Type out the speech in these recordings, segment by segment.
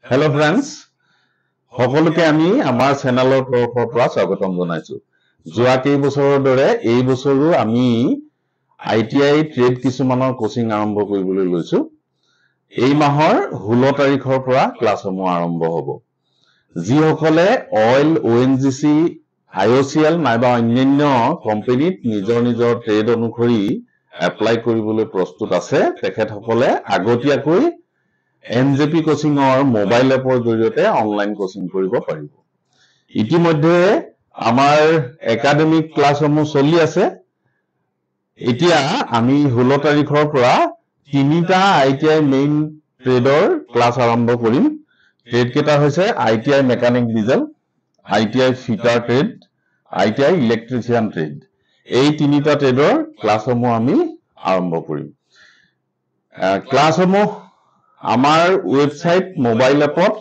Hello friends, সকলোকে আমি আমাৰ চেনেলৰ তৰফৰ পৰা স্বাগতম জনাইছো। যোৱা কেইবছৰৰ দৰে এই বছৰো আমি ITI ট্ৰেড কিছুমানৰ কোচিং আৰম্ভ কৰিবলৈ লৈছো। এই মাহৰ 16 তাৰিখৰ পৰা ক্লাছসমূহ আৰম্ভ হ'ব। যিসকলে অইল, ONGC, IOCL নাইবা অন্যান্য কোম্পানীত নিজৰ ট্ৰেড অনুসৰি এপ্লাই কৰিবলৈ প্ৰস্তুত আছে, তেখেতসকলে আগতীয়াকৈ NJP কোচিংৰ মোবাইল এপৰ জৰিয়তে অনলাইন কোচিং কৰিব পাৰিব। ইতিমধ্যে আমাৰ একাডেমিক ক্লাছসমূহ চলি আছে। এতিয়া আমি 16 তাৰিখৰ পৰা তিনিটা ITI মেইন ট্ৰেডৰ ক্লাছ আৰম্ভ কৰিম। ট্ৰেড কেইটা হৈছে ITI mechanic diesel, ITI fitter trade, ITI electrician trade. এই তিনিটা ট্ৰেডৰ ক্লাছসমূহ আমি আৰম্ভ কৰিম। ক্লাছসমূহ আমাৰ ওয়েবসাইট মোবাইল এপত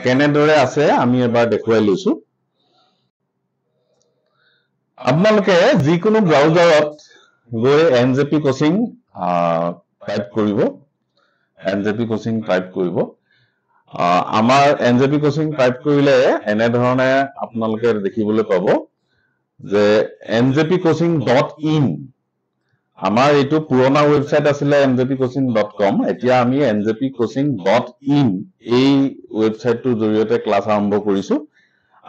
কেনেদৰে আছে আমি এবাৰ দেখুৱাই লৈছো। আপোনালোকে যিকোনো ব্ৰাউজাৰত গৈ NJP কোচিং টাইপ কৰিব। NJP কোচিং টাইপ কৰিব। আমাৰ NJP কোচিং টাইপ কৰিলে এনে ধৰণে আপোনালোকে দেখিবলৈ পাব যে njpcoaching.in আমাৰ এইটো পুৰণা ওয়েবসাইট আছিলে njpcoaching.com, এতিয়া আমি njpcoaching.in এই ওয়েবসাইটটোৰ জৰিয়তে ক্লাছ আৰম্ভ কৰিছো।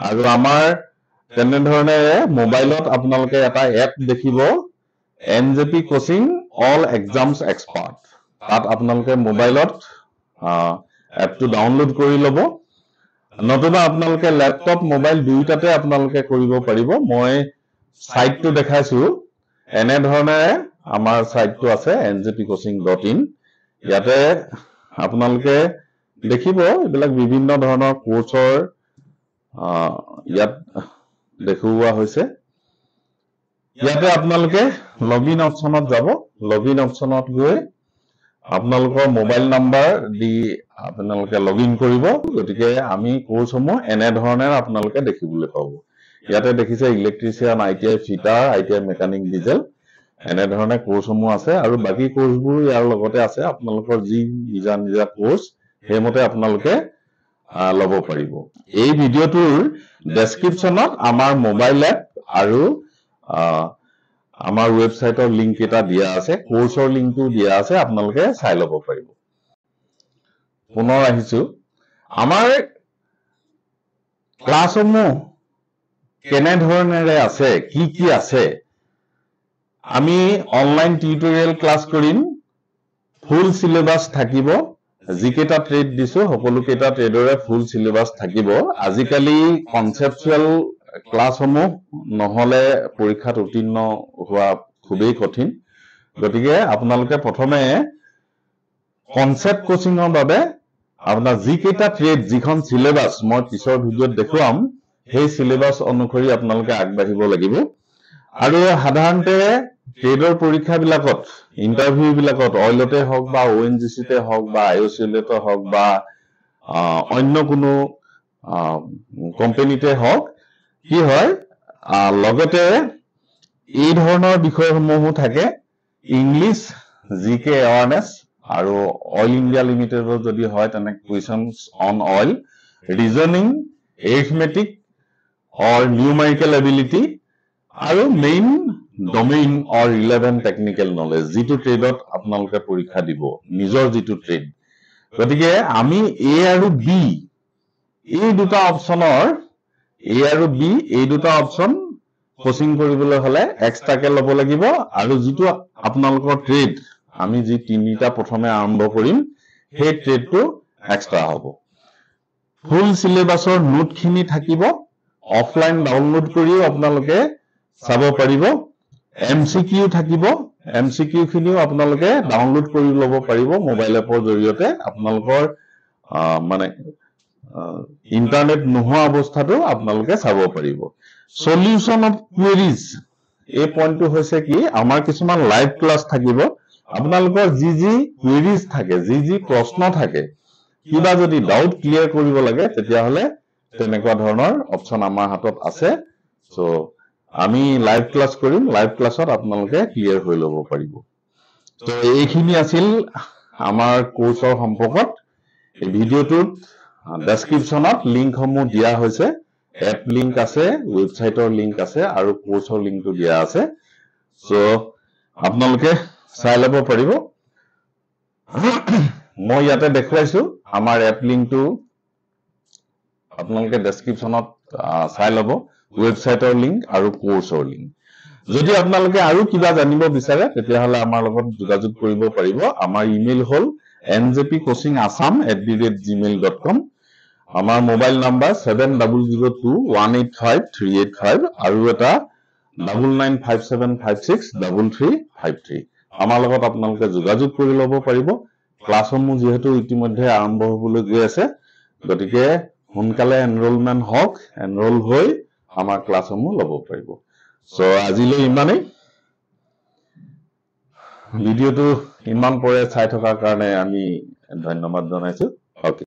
আৰু আমাৰ তেনে ধৰণে মোবাইলত আপোনালোকে এটা এপ দেখিব, NJP coaching all exams expert. তাত আপোনালোকে মোবাইলত এপটো ডাউনলোড কৰি ল'ব। নতুবা আপোনালোকে ল্যাপটপ মোবাইল দুইটাতে আপোনালোকে কৰিব পাৰিব। মই সাইটটো দেখাইছো, এনে ধৰণে আমাৰ সাইটটো আছে njpcoaching.in। ইয়াতে আপোনালোকে দেখিব এইবিলাক বিভিন্ন ধৰণৰ কোৰ্সৰ ইয়াত দেখুওৱা হৈছে। ইয়াতে আপোনালোকে লগইন অপচনত যাব। লগইন অপচনত গৈ আপোনালোকৰ মোবাইল নাম্বাৰ দি আপোনালোকে লগইন কৰিব। গতিকে আমি কোৰ্সসমূহ এনে ধৰণে আপোনালোকে দেখিবলৈ পাব। ইয়াতে দেখিছে electrician, ITI fitter, ITI mechanic diesel, এনে ধৰণে কোৰ্সসমূহ আছে। আৰু বাকি কোৰ্সবোৰ ইয়াৰ লগতে আছে। আপোনালোকৰ যি নিজা কোৰ্স সেইমতে আপোনালোকে ল'ব পাৰিব। এই ভিডিঅ'টোৰ ডেসক্ৰিপচনত আমাৰ মোবাইল এপ আৰু আমাৰ ওয়েবসাইটৰ লিংক এটা দিয়া আছে, কোৰ্সৰ লিংকটো দিয়া আছে, আপোনালোকে চাই ল'ব পাৰিব। পুনৰ আহিছো, আমাৰ ক্লাছসমূহ কেনে ধৰণেৰে আছে, কি আছে। আমি অনলাইন টিউটোৰিয়েল ক্লাছ কৰিম, ফুল সিলেবাস থাকিব। যিকেইটা ট্ৰেড দিছো সকলোকেইটা ট্ৰেডৰে ফুল সিলেবাস থাকিব। আজিকালি কনসেপচুৱেল ক্লাছসমূহ নহলে পৰীক্ষাত উত্তীৰ্ণ হোৱা খুবেই কঠিন। গতিকে আপোনালোকে প্ৰথমে কনসেপ্ট কোচিংৰ বাবে আপোনাৰ যিকেইটা ট্ৰেড, যিখন সিলেবাস মই পিছৰ ভিডিঅ'ত দেখুৱাম, সেই সিলেবাস অনুসৰি আপোনালোকে আগবাঢ়িব লাগিব। আৰু সাধাৰণতে ট্ৰেডৰ পৰীক্ষা বিলাকত, ইন্টাৰভিউ বিলাকত, অইলতে হওক বা ONGCতে হওক বা IOCLতে হওক বা অন্য কোনো কোম্পানীতে হওক, কি হয় লগতে এই ধৰণৰ বিষয়সমূহো থাকে। ইংলিছ, GK এৱাৰনেছ, আৰু অইল ইণ্ডিয়া লিমিটেডৰ যদি হয় তেনে questions on oil, reasoning, arithmetic or numerical ability, আৰু main domain or relevant technical knowledge, যিটো ট্ৰেডত আপোনালোকে পৰীক্ষা দিব, নিজৰ যিটো ট্ৰেড। গতিকে আমি A আৰু B এই দুটা অপচনৰ, A আৰু B এই দুটা অপচন কোচিং কৰিবলৈ হলে এক্সট্ৰাকে ল'ব লাগিব। আৰু যিটো আপোনালোকৰ ট্ৰেড, আমি যি তিনিটা প্ৰথমে আৰম্ভ কৰিম, সেই ট্ৰেডটো এক্সট্ৰা হ'ব। ফুল সিলেবাসৰ নোটখিনি থাকিব, অফলাইন ডাউনলোড কৰিও আপোনালোকে চাব পাৰিব। MCQ থাকিব, MCQ খিনিও আপোনালোকে ডাউনলোড কৰি ল'ব পাৰিব মোবাইল এপৰ জৰিয়তে। আপোনালোকৰ মানে ইন্টাৰনেট নোহোৱা অৱস্থাটো আপোনালোকে চাব পাৰিব। সলিউশন অফ কুৱেৰিজ, এই পইণ্টটো হৈছে কি, আমাৰ কিছুমান লাইভ ক্লাছ থাকিব। আপোনালোকৰ যি কুৱেৰিজ থাকে, যি প্ৰশ্ন থাকে, কিবা যদি ডাউট ক্লিয়াৰ কৰিব লাগে, তেতিয়াহলে তেনেকুৱা ধৰণৰ অপচন আমাৰ হাতত আছে। সো আমি লাইভ ক্লাছ কৰিম, লাইভ ক্লাছত আপোনালোকে ক্লিয়াৰ হৈ ল'ব পাৰিব। তো এইখিনি আছিল আমাৰ কোৰ্সৰ সম্পৰ্কত। এই ভিডিঅ'টোত ডেছক্ৰিপশ্যনত লিংকসমূহ দিয়া হৈছে এপ লিংক আছে ৱেবছাইটৰ লিংক আছে আৰু কোৰ্চৰ লিংকটো দিয়া আছে সো আপোনালোকে চাই ল'ব পাৰিব মই ইয়াতে দেখুৱাইছো আমাৰ এপ লিংকটো আপোনালোকে ডেছক্ৰিপশ্যনত চাই ল'ব ৱেবছাইটৰ লিংক আৰু কোৰ্চৰ লিংক যদি আপোনালোকে আৰু কিবা জানিব বিচাৰে তেতিয়াহ'লে আমাৰ লগত যোগাযোগ কৰিব পাৰিব আমাৰ ইমেইল হ'ল njpcoachingassam@gmail.com আমাৰ মোবাইল নাম্বাৰ 7002185385 আৰু এটা 9957563353 আমাৰ লগত আপোনালোকে যোগাযোগ কৰি ল'ব পাৰিব ক্লাছসমূহ যেহেতু ইতিমধ্যে আৰম্ভ হ'বলৈ গৈ আছে গতিকে সোনকালে এনৰোলমেন্ট হওক এনৰোল হৈ আমাৰ ক্লাছসমূহ ল'ব পাৰিব সো আজিলৈ ইমানেই ভিডিঅ'টো ইমান পৰে চাই থকাৰ কাৰণে আমি ধন্যবাদ জনাইছো